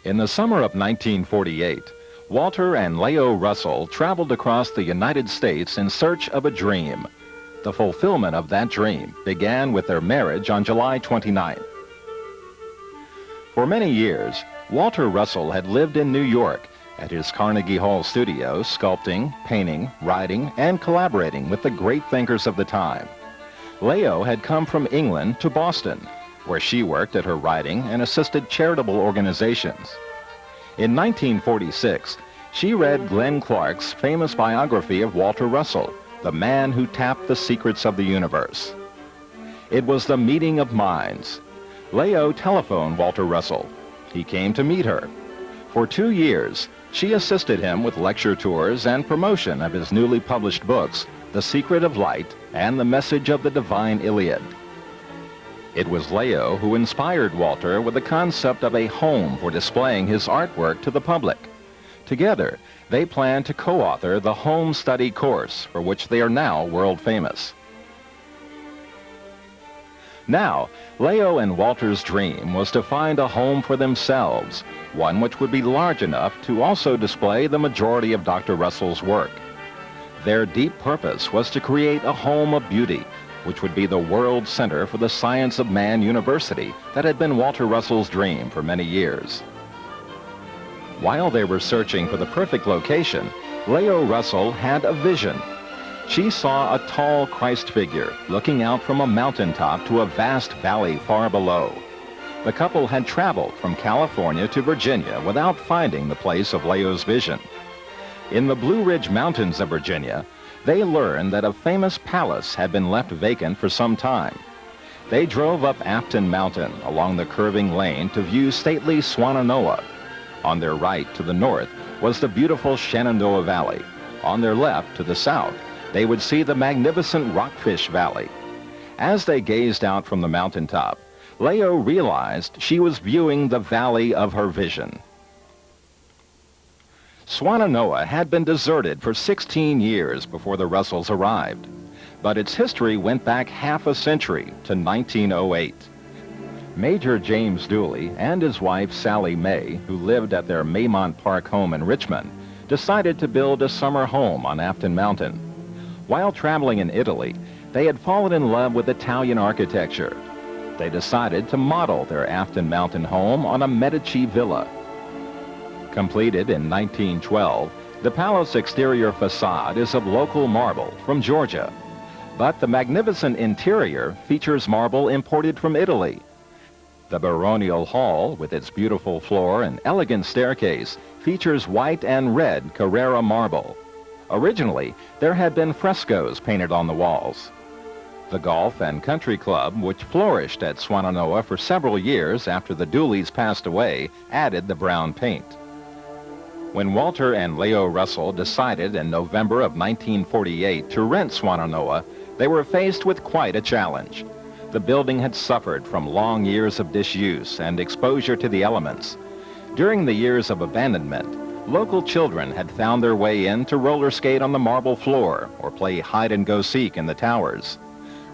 In the summer of 1948, Walter and Lao Russell traveled across the United States in search of a dream. The fulfillment of that dream began with their marriage on July 29th. For many years, Walter Russell had lived in New York at his Carnegie Hall studio, sculpting, painting, writing, and collaborating with the great thinkers of the time. Lao had come from England to Boston, where she worked at her writing and assisted charitable organizations. In 1946, she read Glenn Clark's famous biography of Walter Russell, the man who tapped the secrets of the universe. It was the meeting of minds. Lao telephoned Walter Russell. He came to meet her. For 2 years, she assisted him with lecture tours and promotion of his newly published books, The Secret of Light and The Message of the Divine Iliad. It was Lao who inspired Walter with the concept of a home for displaying his artwork to the public. Together, they planned to co-author the home study course, for which they are now world famous. Now, Lao and Walter's dream was to find a home for themselves, one which would be large enough to also display the majority of Dr. Russell's work. Their deep purpose was to create a home of beauty, which would be the world center for the Science of Man University that had been Walter Russell's dream for many years. While they were searching for the perfect location, Lao Russell had a vision. She saw a tall Christ figure looking out from a mountaintop to a vast valley far below. The couple had traveled from California to Virginia without finding the place of Lao's vision. In the Blue Ridge Mountains of Virginia, they learned that a famous palace had been left vacant for some time. They drove up Afton Mountain along the curving lane to view stately Swannanoa. On their right, to the north, was the beautiful Shenandoah Valley. On their left, to the south, they would see the magnificent Rockfish Valley. As they gazed out from the mountaintop, Lao realized she was viewing the valley of her vision. Swannanoa had been deserted for 16 years before the Russells arrived, but its history went back half a century to 1908. Major James Dooley and his wife Sally May, who lived at their Maymont Park home in Richmond, decided to build a summer home on Afton Mountain. While traveling in Italy, they had fallen in love with Italian architecture. They decided to model their Afton Mountain home on a Medici villa. Completed in 1912, the palace exterior facade is of local marble from Georgia, but the magnificent interior features marble imported from Italy. The baronial hall, with its beautiful floor and elegant staircase, features white and red Carrara marble. Originally, there had been frescoes painted on the walls. The golf and country club, which flourished at Swannanoa for several years after the Dooleys passed away, added the brown paint. When Walter and Lao Russell decided in November of 1948 to rent Swannanoa, they were faced with quite a challenge. The building had suffered from long years of disuse and exposure to the elements. During the years of abandonment, local children had found their way in to roller skate on the marble floor or play hide-and-go-seek in the towers.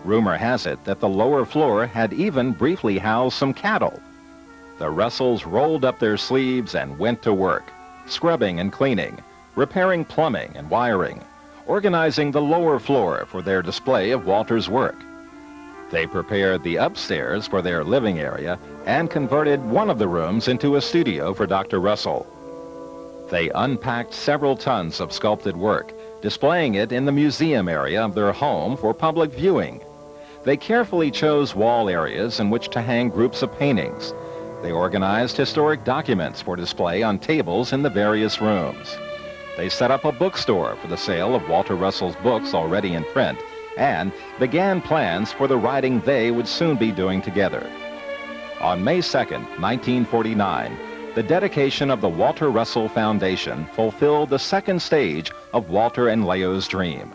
Rumor has it that the lower floor had even briefly housed some cattle. The Russells rolled up their sleeves and went to work, scrubbing and cleaning, repairing plumbing and wiring, organizing the lower floor for their display of Walter's work. They prepared the upstairs for their living area and converted one of the rooms into a studio for Dr. Russell. They unpacked several tons of sculpted work, displaying it in the museum area of their home for public viewing. They carefully chose wall areas in which to hang groups of paintings. They organized historic documents for display on tables in the various rooms. They set up a bookstore for the sale of Walter Russell's books already in print and began plans for the writing they would soon be doing together. On May 2nd, 1949, the dedication of the Walter Russell Foundation fulfilled the second stage of Walter and Lao's dream.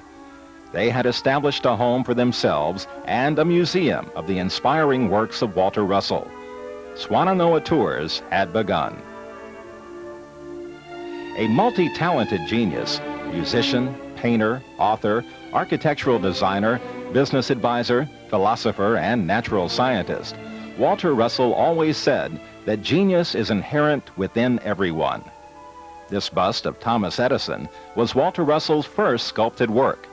They had established a home for themselves and a museum of the inspiring works of Walter Russell. Swannanoa tours had begun. A multi-talented genius, musician, painter, author, architectural designer, business advisor, philosopher, and natural scientist, Walter Russell always said that genius is inherent within everyone. This bust of Thomas Edison was Walter Russell's first sculpted work.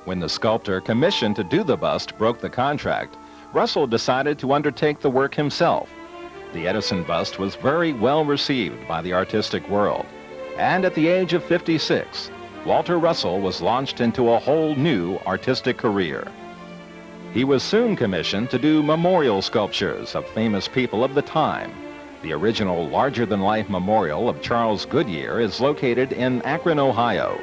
When the sculptor commissioned to do the bust broke the contract, Russell decided to undertake the work himself. The Edison bust was very well received by the artistic world, and at the age of 56, Walter Russell was launched into a whole new artistic career. He was soon commissioned to do memorial sculptures of famous people of the time. The original larger-than-life memorial of Charles Goodyear is located in Akron, Ohio.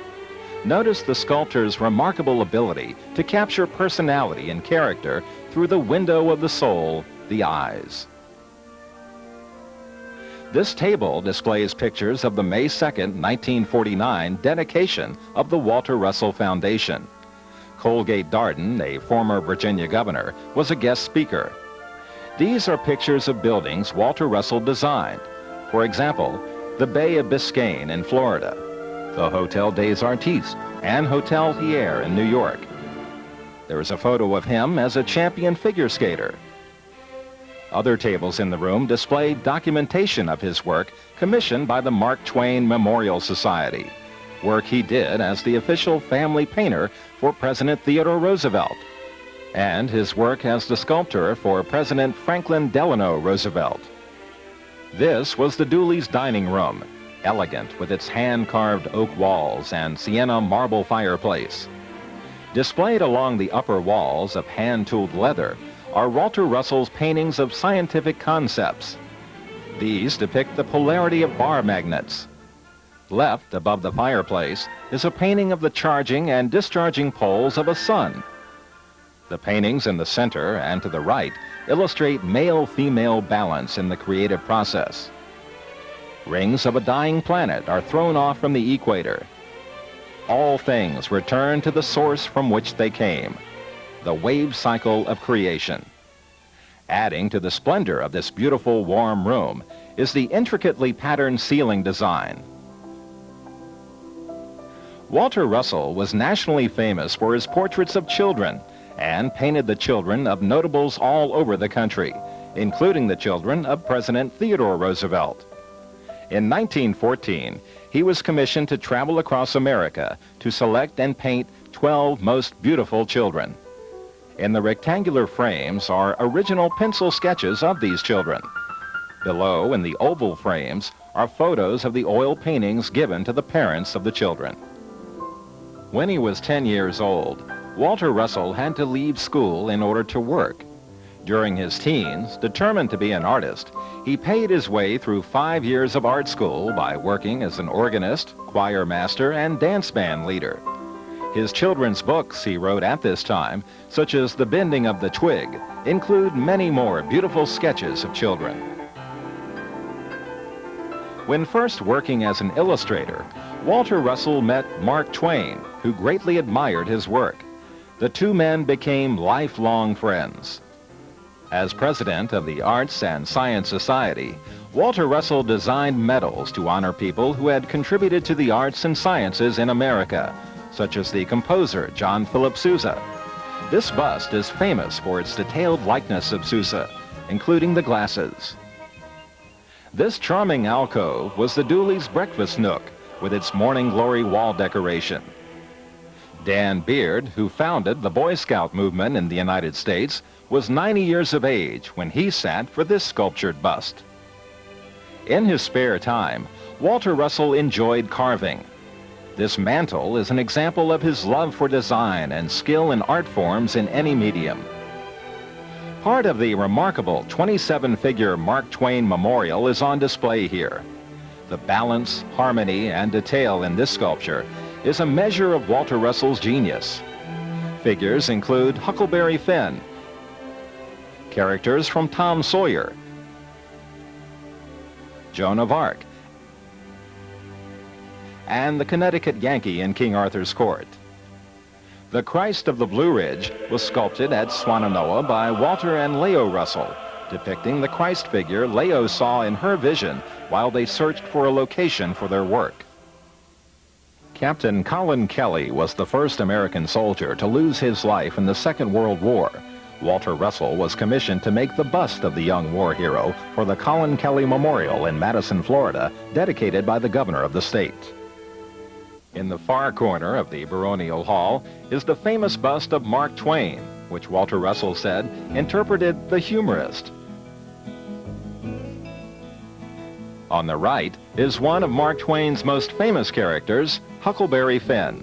Notice the sculptor's remarkable ability to capture personality and character through the window of the soul, the eyes. This table displays pictures of the May 2nd, 1949 dedication of the Walter Russell Foundation. Colgate Darden, a former Virginia governor, was a guest speaker. These are pictures of buildings Walter Russell designed. For example, the Bay of Biscayne in Florida, the Hotel des Artistes, and Hotel Hier in New York. There is a photo of him as a champion figure skater. Other tables in the room display documentation of his work commissioned by the Mark Twain Memorial Society, work he did as the official family painter for President Theodore Roosevelt, and his work as the sculptor for President Franklin Delano Roosevelt. This was the Dooley's dining room, elegant with its hand-carved oak walls and sienna marble fireplace. Displayed along the upper walls of hand-tooled leather are Walter Russell's paintings of scientific concepts. These depict the polarity of bar magnets. Left above the fireplace is a painting of the charging and discharging poles of a sun. The paintings in the center and to the right illustrate male-female balance in the creative process. Rings of a dying planet are thrown off from the equator. All things return to the source from which they came, the wave cycle of creation. Adding to the splendor of this beautiful warm room is the intricately patterned ceiling design. Walter Russell was nationally famous for his portraits of children and painted the children of notables all over the country, including the children of President Theodore Roosevelt. In 1914, he was commissioned to travel across America to select and paint 12 most beautiful children. In the rectangular frames are original pencil sketches of these children. Below, in the oval frames, are photos of the oil paintings given to the parents of the children. When he was 10 years old, Walter Russell had to leave school in order to work. During his teens, determined to be an artist, he paid his way through 5 years of art school by working as an organist, choir master, and dance band leader. His children's books he wrote at this time, such as The Bending of the Twig, include many more beautiful sketches of children. When first working as an illustrator, Walter Russell met Mark Twain, who greatly admired his work. The two men became lifelong friends. As president of the Arts and Science Society, Walter Russell designed medals to honor people who had contributed to the arts and sciences in America, such as the composer John Philip Sousa. This bust is famous for its detailed likeness of Sousa, including the glasses. This charming alcove was the Dooley's breakfast nook with its morning glory wall decoration. Dan Beard, who founded the Boy Scout movement in the United States, was 90 years of age when he sat for this sculptured bust. In his spare time, Walter Russell enjoyed carving. This mantle is an example of his love for design and skill in art forms in any medium. Part of the remarkable 27-figure Mark Twain Memorial is on display here. The balance, harmony, and detail in this sculpture is a measure of Walter Russell's genius. Figures include Huckleberry Finn, characters from Tom Sawyer, Joan of Arc, and the Connecticut Yankee in King Arthur's court. The Christ of the Blue Ridge was sculpted at Swannanoa by Walter and Lao Russell, depicting the Christ figure Lao saw in her vision while they searched for a location for their work. Captain Colin Kelly was the first American soldier to lose his life in the Second World War. Walter Russell was commissioned to make the bust of the young war hero for the Colin Kelly Memorial in Madison, Florida, dedicated by the governor of the state. In the far corner of the baronial hall is the famous bust of Mark Twain, which Walter Russell said interpreted the humorist. On the right is one of Mark Twain's most famous characters, Huckleberry Finn.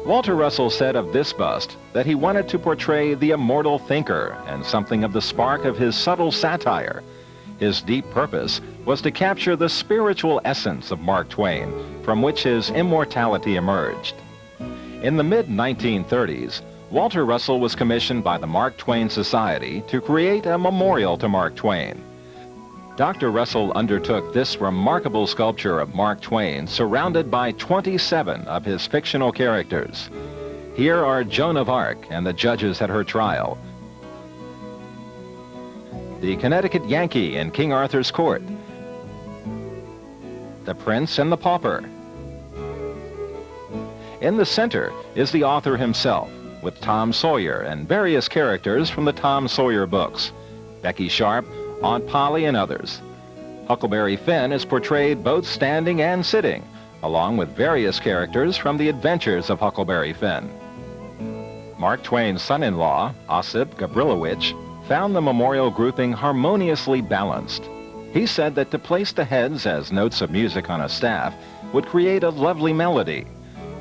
Walter Russell said of this bust that he wanted to portray the immortal thinker and something of the spark of his subtle satire. His deep purpose was to capture the spiritual essence of Mark Twain, from which his immortality emerged. In the mid-1930s, Walter Russell was commissioned by the Mark Twain Society to create a memorial to Mark Twain. Dr. Russell undertook this remarkable sculpture of Mark Twain surrounded by 27 of his fictional characters. Here are Joan of Arc and the judges at her trial, the Connecticut Yankee in King Arthur's court, the Prince and the Pauper. In the center is the author himself, with Tom Sawyer and various characters from the Tom Sawyer books, Becky Sharp, Aunt Polly, and others. Huckleberry Finn is portrayed both standing and sitting, along with various characters from the adventures of Huckleberry Finn. Mark Twain's son-in-law, Ossip Gabrilowitsch, found the memorial grouping harmoniously balanced. He said that to place the heads as notes of music on a staff would create a lovely melody.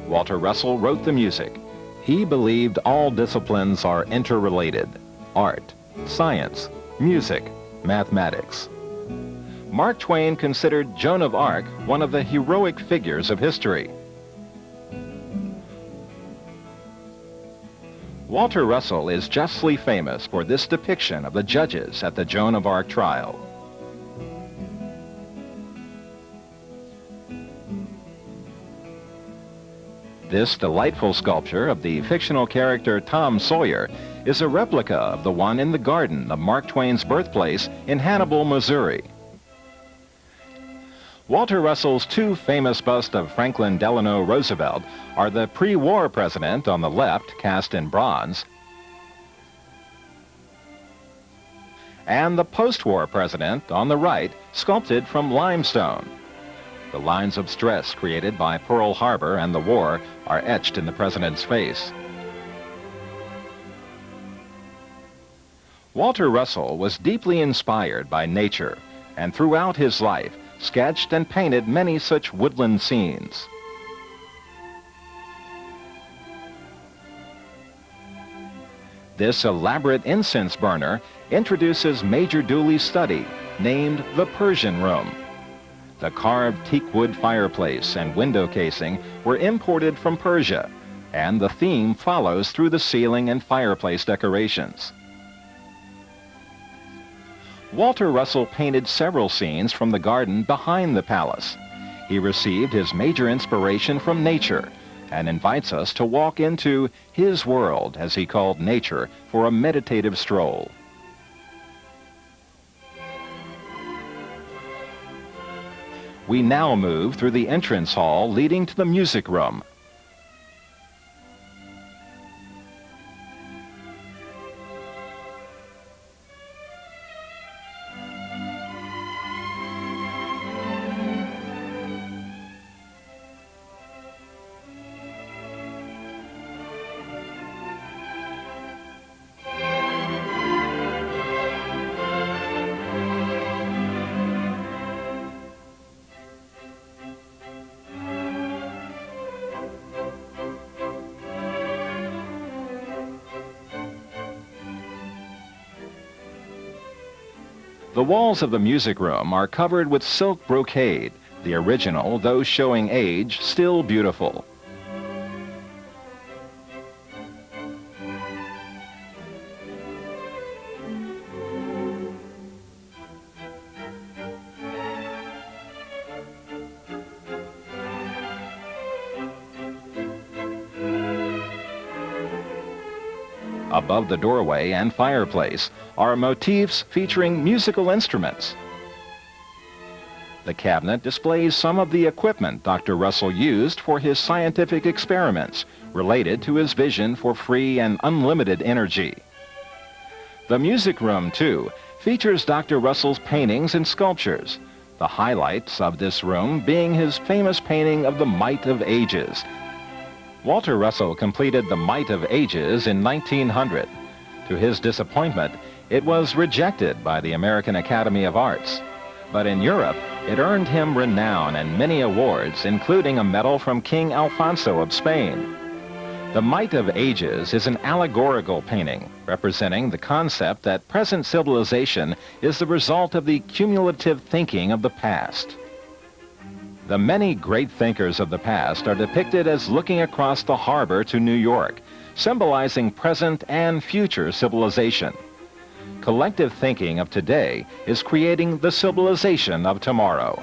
Walter Russell wrote the music. He believed all disciplines are interrelated: art, science, music, mathematics. Mark Twain considered Joan of Arc one of the heroic figures of history. Walter Russell is justly famous for this depiction of the judges at the Joan of Arc trial. This delightful sculpture of the fictional character Tom Sawyer is a replica of the one in the garden of Mark Twain's birthplace in Hannibal, Missouri. Walter Russell's two famous busts of Franklin Delano Roosevelt are the pre-war president on the left, cast in bronze, and the post-war president on the right, sculpted from limestone. The lines of stress created by Pearl Harbor and the war are etched in the president's face. Walter Russell was deeply inspired by nature, and throughout his life sketched and painted many such woodland scenes. This elaborate incense burner introduces Major Dooley's study, named the Persian Room. The carved teakwood fireplace and window casing were imported from Persia, and the theme follows through the ceiling and fireplace decorations. Walter Russell painted several scenes from the garden behind the palace. He received his major inspiration from nature and invites us to walk into his world, as he called nature, for a meditative stroll. We now move through the entrance hall leading to the music room. The walls of the music room are covered with silk brocade, the original, though showing age, still beautiful. Above the doorway and fireplace are motifs featuring musical instruments. The cabinet displays some of the equipment Dr. Russell used for his scientific experiments related to his vision for free and unlimited energy. The music room, too, features Dr. Russell's paintings and sculptures, the highlights of this room being his famous painting of the Might of Ages. Walter Russell completed the Might of Ages in 1900. To his disappointment, it was rejected by the American Academy of Arts. But in Europe, it earned him renown and many awards, including a medal from King Alfonso of Spain. The Might of Ages is an allegorical painting representing the concept that present civilization is the result of the cumulative thinking of the past. The many great thinkers of the past are depicted as looking across the harbor to New York, symbolizing present and future civilization. Collective thinking of today is creating the civilization of tomorrow.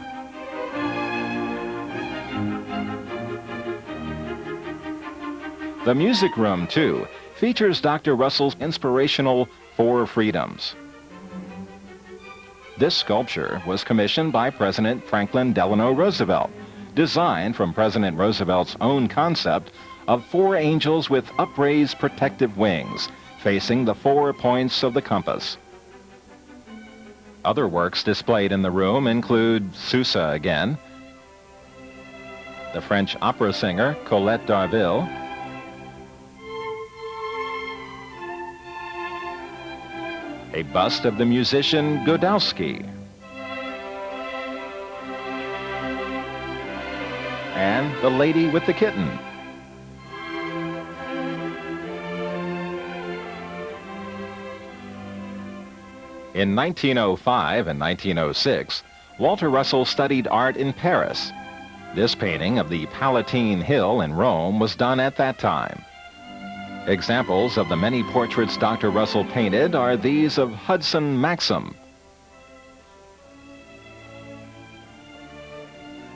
The music room, too, features Dr. Russell's inspirational Four Freedoms. This sculpture was commissioned by President Franklin Delano Roosevelt, designed from President Roosevelt's own concept of four angels with upraised protective wings, facing the 4 points of the compass. Other works displayed in the room include Sousa again, the French opera singer Colette Darville, a bust of the musician Godowsky, and The Lady with the Kitten. In 1905 and 1906, Walter Russell studied art in Paris. This painting of the Palatine Hill in Rome was done at that time. Examples of the many portraits Dr. Russell painted are these of Hudson Maxim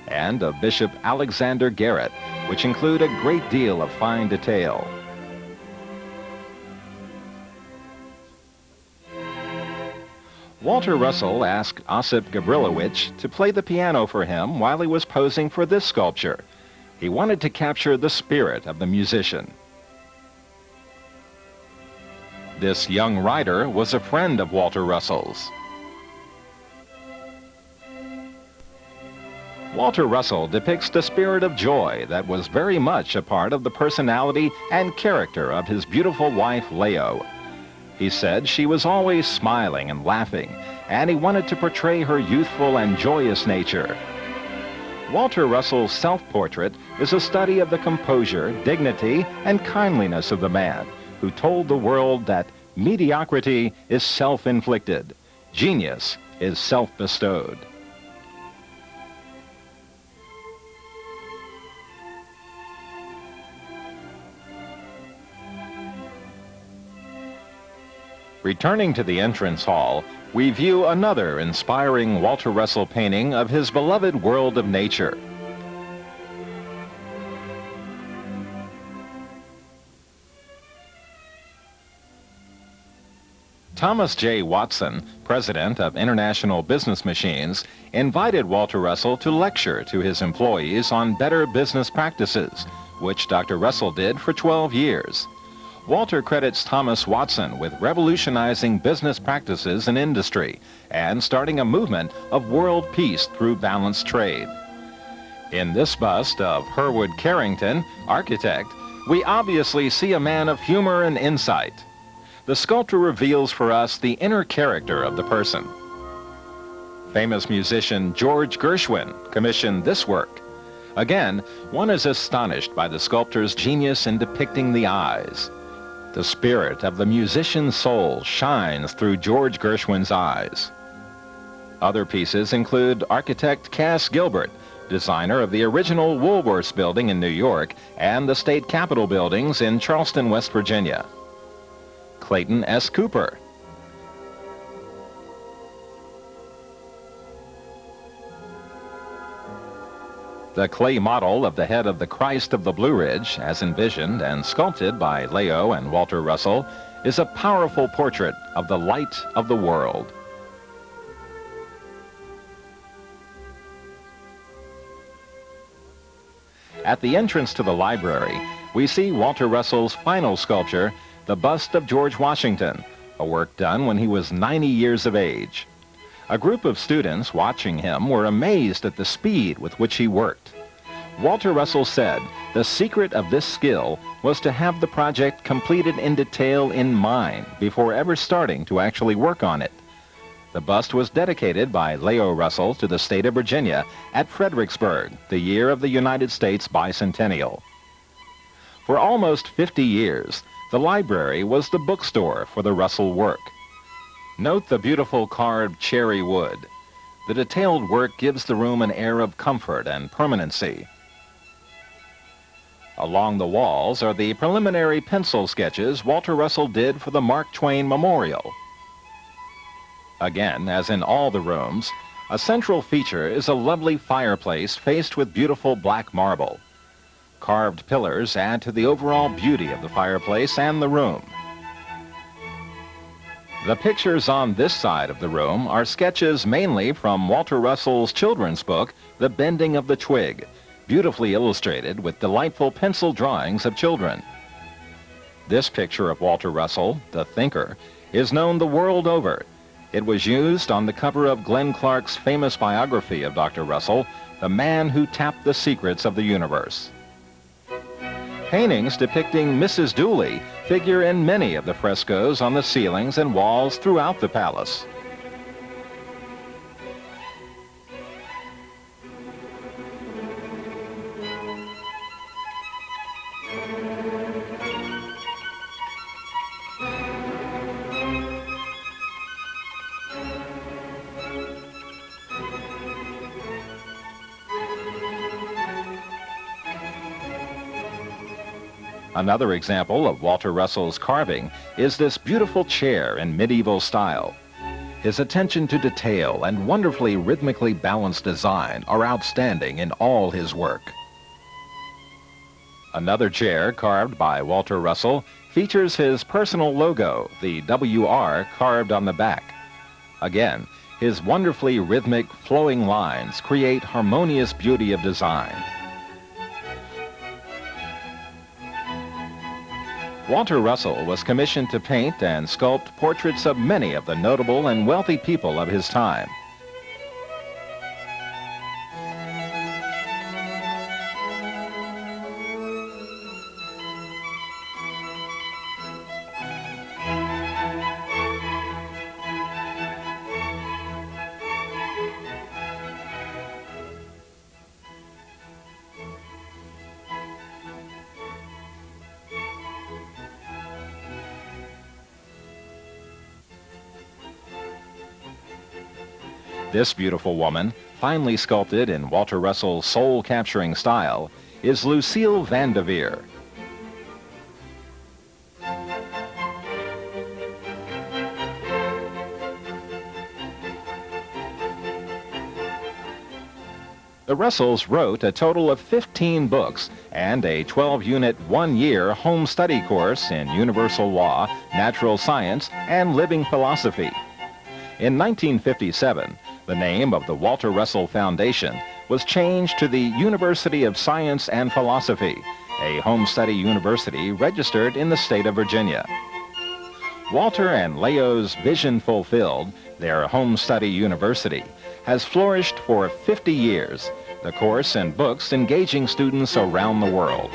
and of Bishop Alexander Garrett, which include a great deal of fine detail. Walter Russell asked Osip Gabrilowitsch to play the piano for him while he was posing for this sculpture. He wanted to capture the spirit of the musician. This young writer was a friend of Walter Russell's. Walter Russell depicts the spirit of joy that was very much a part of the personality and character of his beautiful wife, Leo. He said she was always smiling and laughing, and he wanted to portray her youthful and joyous nature. Walter Russell's self-portrait is a study of the composure, dignity, and kindliness of the man who told the world that mediocrity is self-inflicted, genius is self-bestowed. Returning to the entrance hall, we view another inspiring Walter Russell painting of his beloved world of nature. Thomas J. Watson, president of International Business Machines, invited Walter Russell to lecture to his employees on better business practices, which Dr. Russell did for 12 years. Walter credits Thomas Watson with revolutionizing business practices in industry and starting a movement of world peace through balanced trade. In this bust of Herwood Carrington, architect, we obviously see a man of humor and insight. The sculpture reveals for us the inner character of the person. Famous musician George Gershwin commissioned this work. Again, one is astonished by the sculptor's genius in depicting the eyes. The spirit of the musician's soul shines through George Gershwin's eyes. Other pieces include architect Cass Gilbert, designer of the original Woolworths building in New York and the state capitol buildings in Charleston, West Virginia. Clayton S. Cooper. The clay model of the head of the Christ of the Blue Ridge, as envisioned and sculpted by Leo and Walter Russell, is a powerful portrait of the light of the world. At the entrance to the library, we see Walter Russell's final sculpture, the bust of George Washington, a work done when he was 90 years of age. A group of students watching him were amazed at the speed with which he worked. Walter Russell said the secret of this skill was to have the project completed in detail in mind before ever starting to actually work on it. The bust was dedicated by Lao Russell to the state of Virginia at Fredericksburg, the year of the United States bicentennial. For almost 50 years, the library was the bookstore for the Russell work. Note the beautiful carved cherry wood. The detailed work gives the room an air of comfort and permanency. Along the walls are the preliminary pencil sketches Walter Russell did for the Mark Twain Memorial. Again, as in all the rooms, a central feature is a lovely fireplace faced with beautiful black marble. Carved pillars add to the overall beauty of the fireplace and the room. The pictures on this side of the room are sketches mainly from Walter Russell's children's book, The Bending of the Twig, beautifully illustrated with delightful pencil drawings of children. This picture of Walter Russell, the thinker, is known the world over. It was used on the cover of Glenn Clark's famous biography of Dr. Russell, The Man Who Tapped the Secrets of the Universe. Paintings depicting Mrs. Dooley figure in many of the frescoes on the ceilings and walls throughout the palace. Another example of Walter Russell's carving is this beautiful chair in medieval style. His attention to detail and wonderfully rhythmically balanced design are outstanding in all his work. Another chair carved by Walter Russell features his personal logo, the WR, carved on the back. Again, his wonderfully rhythmic, flowing lines create harmonious beauty of design. Walter Russell was commissioned to paint and sculpt portraits of many of the notable and wealthy people of his time. This beautiful woman, finely sculpted in Walter Russell's soul-capturing style, is Lucille Vanderveer. The Russells wrote a total of 15 books and a 12-unit, one-year home study course in universal law, natural science, and living philosophy. In 1957, the name of the Walter Russell Foundation was changed to the University of Science and Philosophy, a home study university registered in the state of Virginia. Walter and Lao's vision fulfilled, their home study university has flourished for 50 years, the course and books engaging students around the world.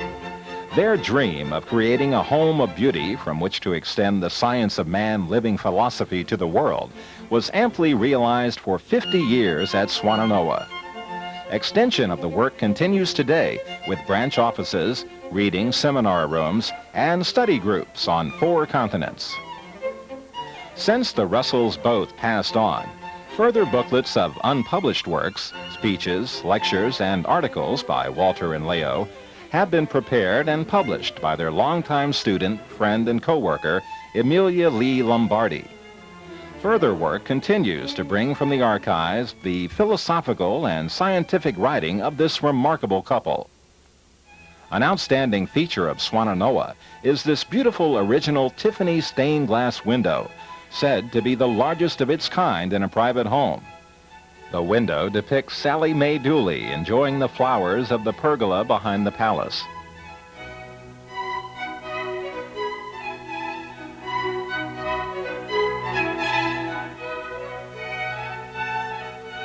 Their dream of creating a home of beauty from which to extend the science of man living philosophy to the world was amply realized for 50 years at Swannanoa. Extension of the work continues today with branch offices, reading seminar rooms, and study groups on 4 continents. Since the Russells both passed on, further booklets of unpublished works, speeches, lectures, and articles by Walter and Lao have been prepared and published by their longtime student, friend, and co-worker, Emilia Lee Lombardi. Further work continues to bring from the archives the philosophical and scientific writing of this remarkable couple. An outstanding feature of Swannanoa is this beautiful original Tiffany stained glass window, said to be the largest of its kind in a private home. The window depicts Sally Mae Dooley enjoying the flowers of the pergola behind the palace.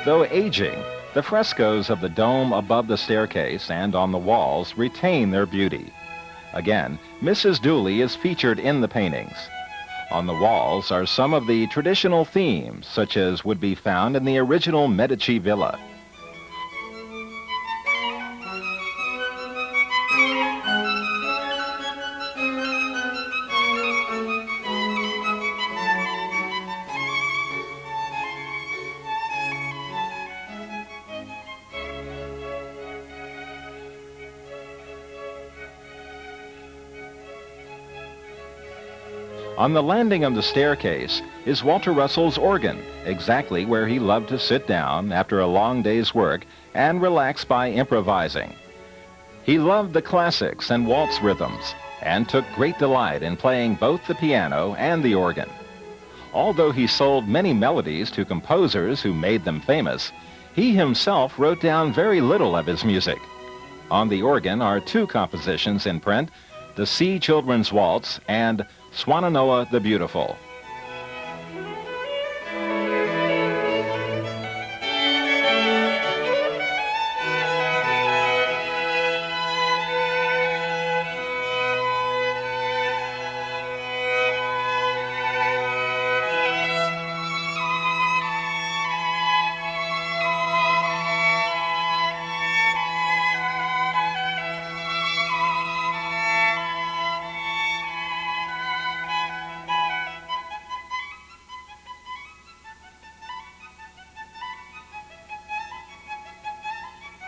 Though aging, the frescoes of the dome above the staircase and on the walls retain their beauty. Again, Mrs. Dooley is featured in the paintings. On the walls are some of the traditional themes, such as would be found in the original Medici villa. On the landing of the staircase is Walter Russell's organ, exactly where he loved to sit down after a long day's work and relax by improvising. He loved the classics and waltz rhythms and took great delight in playing both the piano and the organ. Although he sold many melodies to composers who made them famous, he himself wrote down very little of his music. On the organ are two compositions in print, the Sea Children's Waltz and Swannanoa the Beautiful.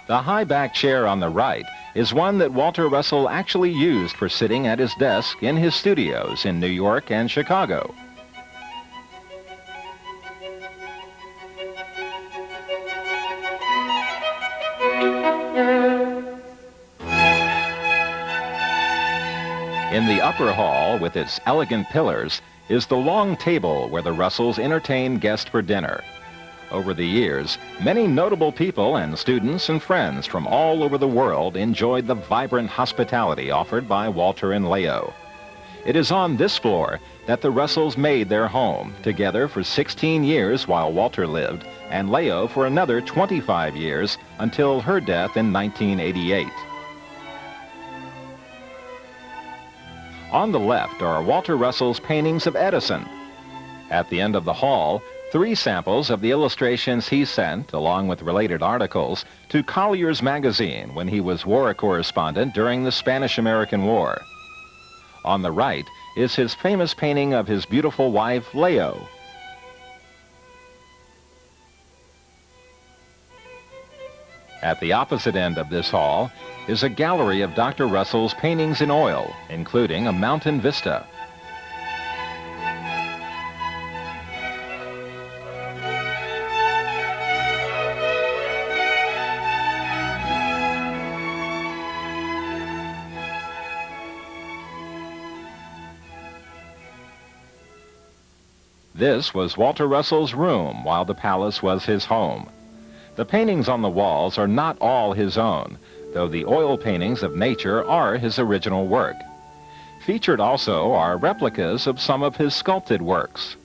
The high-back chair on the right is one that Walter Russell actually used for sitting at his desk in his studios in New York and Chicago. In the upper hall, with its elegant pillars, is the long table where the Russells entertain guests for dinner. Over the years, many notable people and students and friends from all over the world enjoyed the vibrant hospitality offered by Walter and Lao. It is on this floor that the Russells made their home, together for 16 years while Walter lived, and Lao for another 25 years until her death in 1988. On the left are Walter Russell's paintings of Edison. At the end of the hall, 3 samples of the illustrations he sent, along with related articles, to Collier's magazine when he was war correspondent during the Spanish-American War. On the right is his famous painting of his beautiful wife, Lao. At the opposite end of this hall is a gallery of Dr. Russell's paintings in oil, including a mountain vista. This was Walter Russell's room while the palace was his home. The paintings on the walls are not all his own, though the oil paintings of nature are his original work. Featured also are replicas of some of his sculpted works.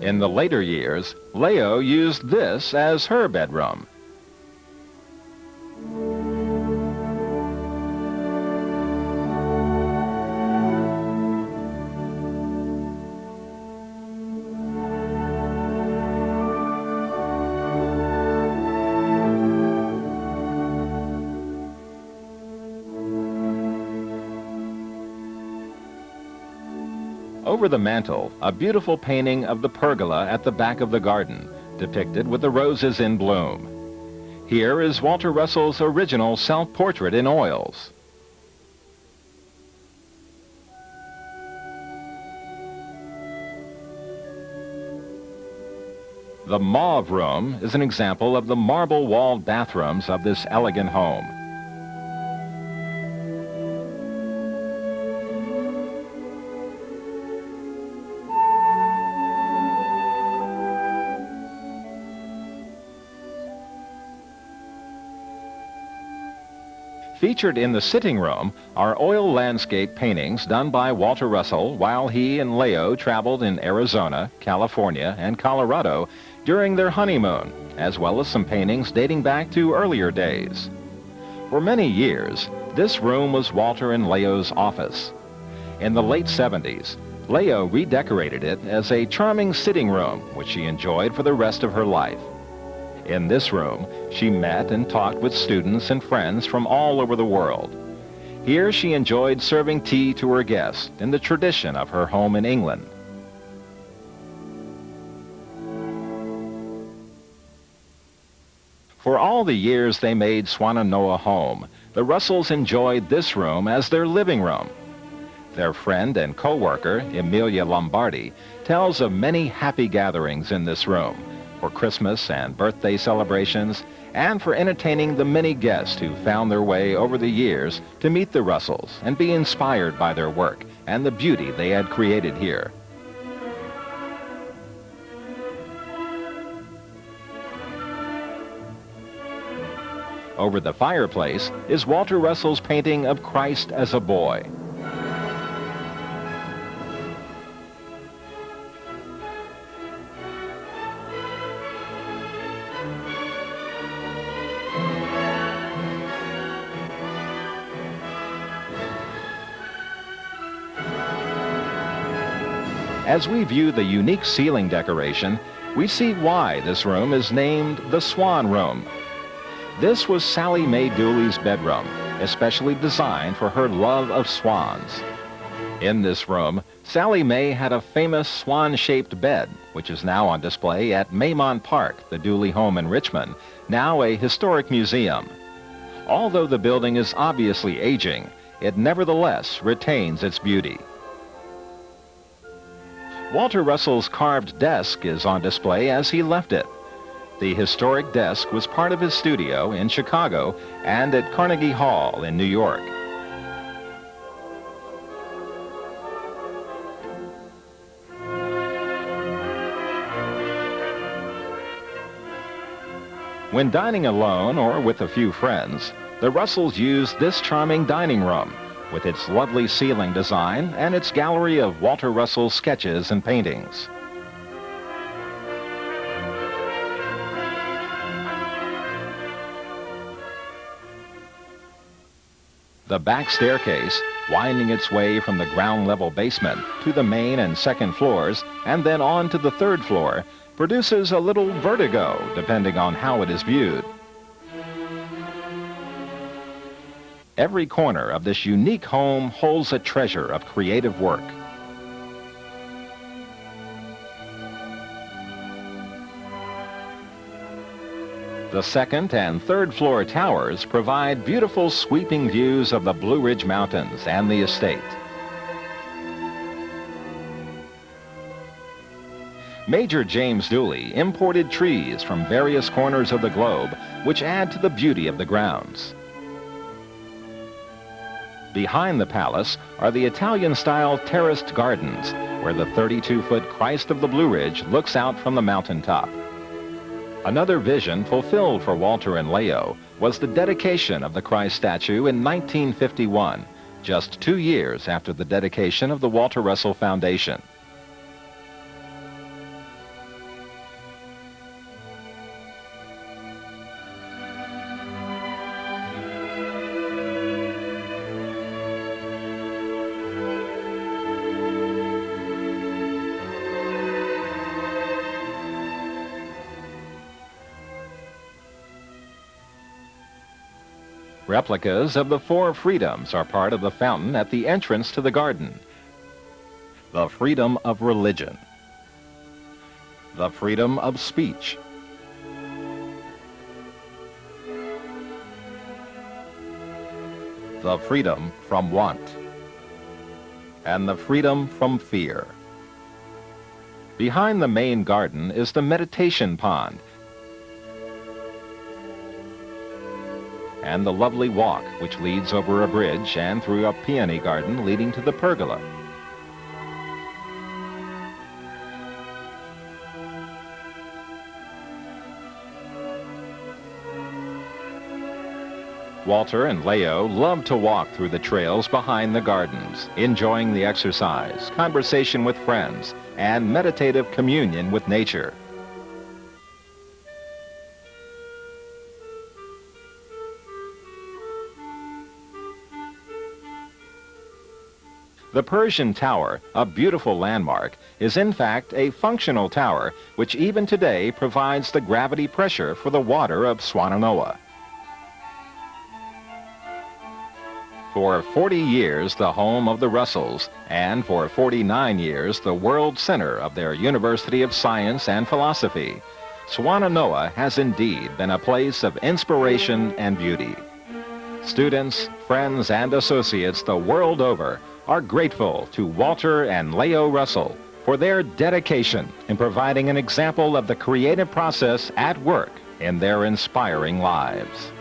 In the later years, Lao used this as her bedroom. Over the mantel, a beautiful painting of the pergola at the back of the garden, depicted with the roses in bloom. Here is Walter Russell's original self-portrait in oils. The Mauve Room is an example of the marble-walled bathrooms of this elegant home. Featured in the sitting room are oil landscape paintings done by Walter Russell while he and Lao traveled in Arizona, California, and Colorado during their honeymoon, as well as some paintings dating back to earlier days. For many years, this room was Walter and Lao's office. In the late 70s, Lao redecorated it as a charming sitting room, which she enjoyed for the rest of her life. In this room, she met and talked with students and friends from all over the world. Here she enjoyed serving tea to her guests in the tradition of her home in England. For all the years they made Swannanoa home, the Russells enjoyed this room as their living room. Their friend and co-worker, Emilia Lombardi, tells of many happy gatherings in this room, for Christmas and birthday celebrations, and for entertaining the many guests who found their way over the years to meet the Russells and be inspired by their work and the beauty they had created here. Over the fireplace is Walter Russell's painting of Christ as a boy. As we view the unique ceiling decoration, we see why this room is named the Swan Room. This was Sally Mae Dooley's bedroom, especially designed for her love of swans. In this room, Sally Mae had a famous swan-shaped bed, which is now on display at Maymont Park, the Dooley home in Richmond, now a historic museum. Although the building is obviously aging, it nevertheless retains its beauty. Walter Russell's carved desk is on display as he left it. The historic desk was part of his studio in Chicago and at Carnegie Hall in New York. When dining alone or with a few friends, the Russells used this charming dining room, with its lovely ceiling design and its gallery of Walter Russell's sketches and paintings. The back staircase, winding its way from the ground level basement to the main and second floors and then on to the third floor, produces a little vertigo depending on how it is viewed. Every corner of this unique home holds a treasure of creative work. The second and third floor towers provide beautiful sweeping views of the Blue Ridge Mountains and the estate. Major James Dooley imported trees from various corners of the globe, which add to the beauty of the grounds. Behind the palace are the Italian-style terraced gardens, where the 32-foot Christ of the Blue Ridge looks out from the mountaintop. Another vision fulfilled for Walter and Lao was the dedication of the Christ statue in 1951, just 2 years after the dedication of the Walter Russell Foundation. Replicas of the Four Freedoms are part of the fountain at the entrance to the garden. The freedom of religion. The freedom of speech. The freedom from want. And the freedom from fear. Behind the main garden is the meditation pond and the lovely walk which leads over a bridge and through a peony garden leading to the pergola. Walter and Lao love to walk through the trails behind the gardens, enjoying the exercise, conversation with friends, and meditative communion with nature. The Persian Tower, a beautiful landmark, is in fact a functional tower which even today provides the gravity pressure for the water of Swannanoa. For 40 years, the home of the Russells, and for 49 years, the world center of their University of Science and Philosophy, Swannanoa has indeed been a place of inspiration and beauty. Students, friends, and associates the world over are grateful to Walter and Lao Russell for their dedication in providing an example of the creative process at work in their inspiring lives.